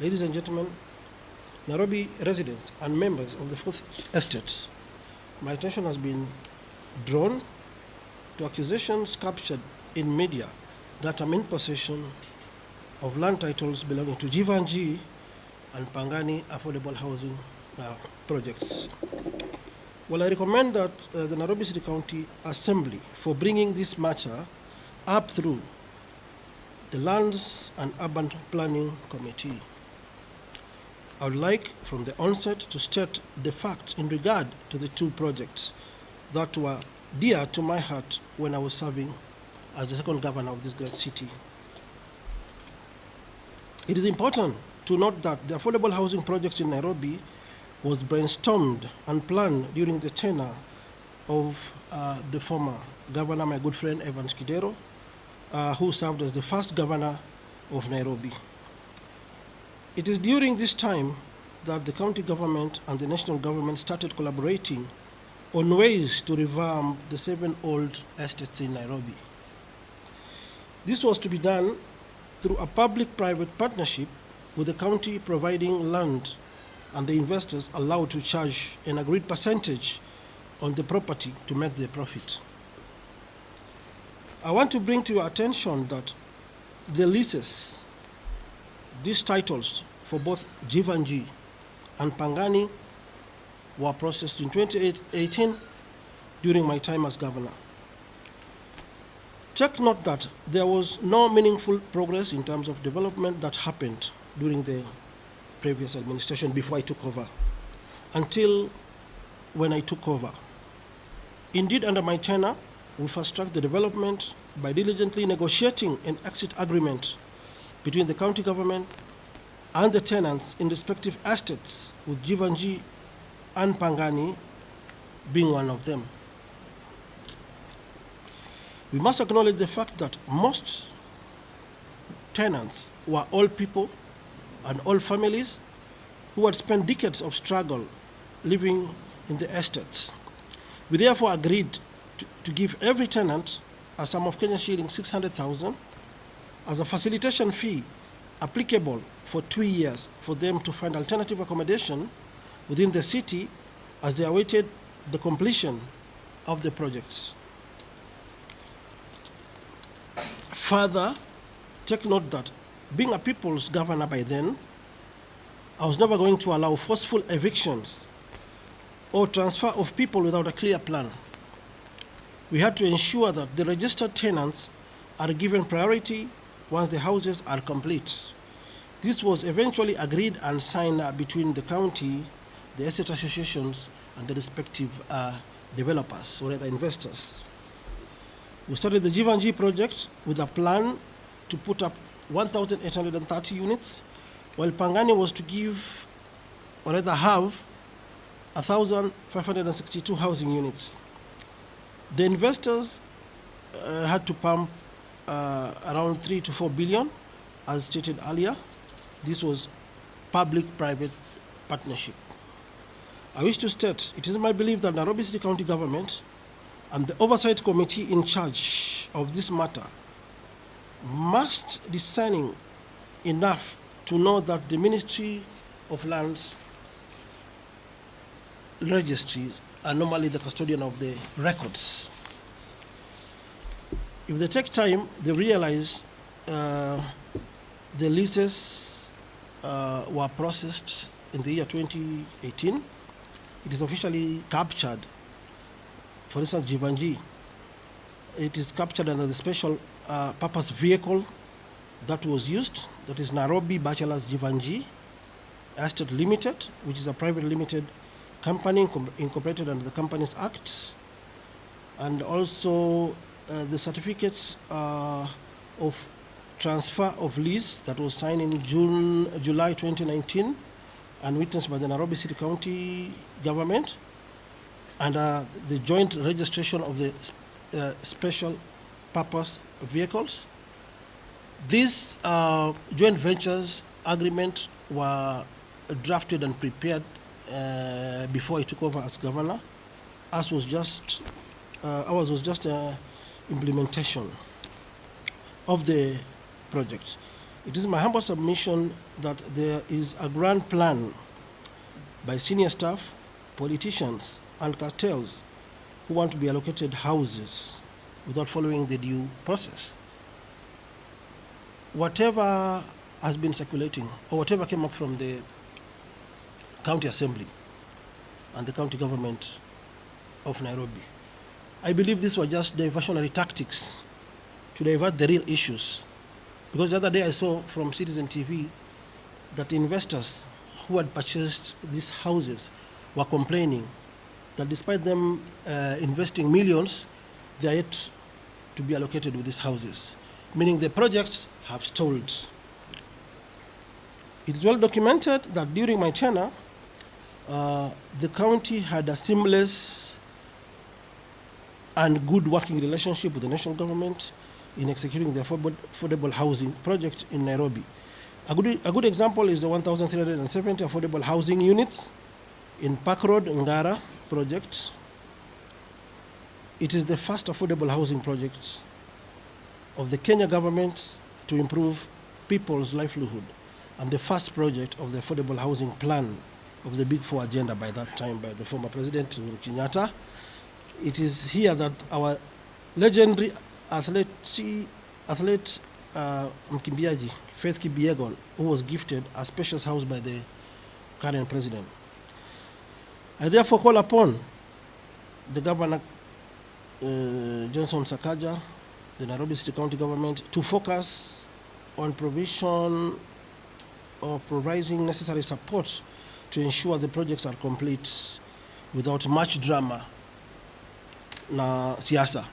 Ladies and gentlemen, Nairobi residents and members of the Fourth Estate, my attention has been drawn to accusations captured in media that I'm in possession of land titles belonging to Jeevanjee and Pangani affordable housing projects. Well, I recommend that the Nairobi City County Assembly for bringing this matter up through the Lands and Urban Planning Committee. I would like from the onset to state the facts in regard to the two projects that were dear to my heart when I was serving as the second governor of this great city. It is important to note that the affordable housing projects in Nairobi was brainstormed and planned during the tenure of the former governor, my good friend Evans Kidero, who served as the first governor of Nairobi. It is during this time that the county government and the national government started collaborating on ways to revamp the 7 old estates in Nairobi. This was to be done through a public-private partnership with the county providing land and the investors allowed to charge an agreed percentage on the property to make their profit. I want to bring to your attention that the leases, these titles for both Jeevanjee and Pangani were processed in 2018 during my time as governor. Take note that there was no meaningful progress in terms of development that happened during the previous administration before I took over, until when I took over. Indeed, under my tenure, we fast-tracked the development by diligently negotiating an exit agreement between the county government and the tenants in respective estates, with Jeevanjee and Pangani being one of them. We must acknowledge the fact that most tenants were old people and old families who had spent decades of struggle living in the estates. We therefore agreed to give every tenant a sum of Kenya shillings 600,000 as a facilitation fee applicable for 2 years for them to find alternative accommodation within the city as they awaited the completion of the projects. Further, take note that being a people's governor by then, I was never going to allow forceful evictions or transfer of people without a clear plan. We had to ensure that the registered tenants are given priority once the houses are complete. This was eventually agreed and signed between the county, the estate associations, and the respective developers or the investors. We started the Jeevanjee project with a plan to put up 1,830 units, while Pangani was to give, or rather have, 1,562 housing units. The investors had to pump around 3 to 4 billion, as stated earlier. This was public-private partnership. I wish to state, it is my belief that Nairobi City County Government and the Oversight Committee in charge of this matter must be discerning enough to know that the Ministry of Lands registries are normally the custodian of the records. If they take time, they realize the leases were processed in the year 2018. It is officially captured. For instance, Jeevanjee, it is captured under the special purpose vehicle that was used, that is Nairobi Bachelors Jeevanjee Estate Limited, which is a private limited company incorporated under the Companies Act, and also the certificates of transfer of lease that was signed in July 2019 and witnessed by the Nairobi City County government, and the joint registration of the special purpose vehicles. These joint ventures agreement were drafted and prepared before I took over as governor. Ours was just implementation of the projects. It is my humble submission that there is a grand plan by senior staff, politicians, and cartels who want to be allocated houses without following the due process. Whatever has been circulating, or whatever came up from the county assembly and the county government of Nairobi, I believe these were just diversionary tactics to divert the real issues. Because the other day I saw from Citizen TV that investors who had purchased these houses were complaining that despite them investing millions, they are yet to be allocated with these houses, meaning the projects have stalled. It is well documented that during my tenure, the county had a seamless and good working relationship with the national government in executing the affordable housing project in Nairobi. A good example is the 1,370 affordable housing units in Park Road, Ngara project. It is the first affordable housing project of the Kenya government to improve people's livelihood, and the first project of the affordable housing plan of the Big Four agenda by that time by the former President Uhuru Kenyatta. It is here that our legendary athlete mkimbiaji Faith Kipyegon, who was gifted a spacious house by the current president. I therefore call upon the Governor Johnson Sakaja, the Nairobi City County Government, to focus on provision of providing necessary support to ensure the projects are complete without much drama na siasa.